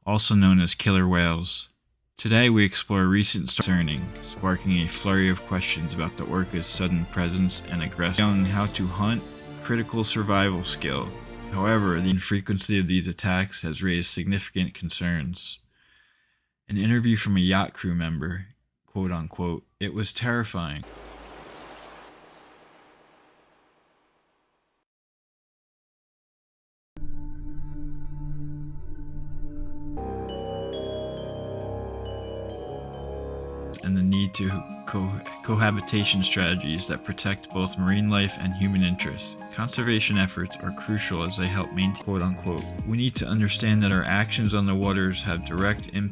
also known as killer whales. Today we explore recent concerning, sparking a flurry of questions about the orca's sudden presence and aggressive young how to hunt, critical survival skill. However, the infrequency of these attacks has raised significant concerns. An interview from a yacht crew member, quote unquote, "It was terrifying." And the need to cohabitation strategies that protect both marine life and human interests. Conservation efforts are crucial as they help maintain, quote unquote, "We need to understand that our actions on the waters have direct impact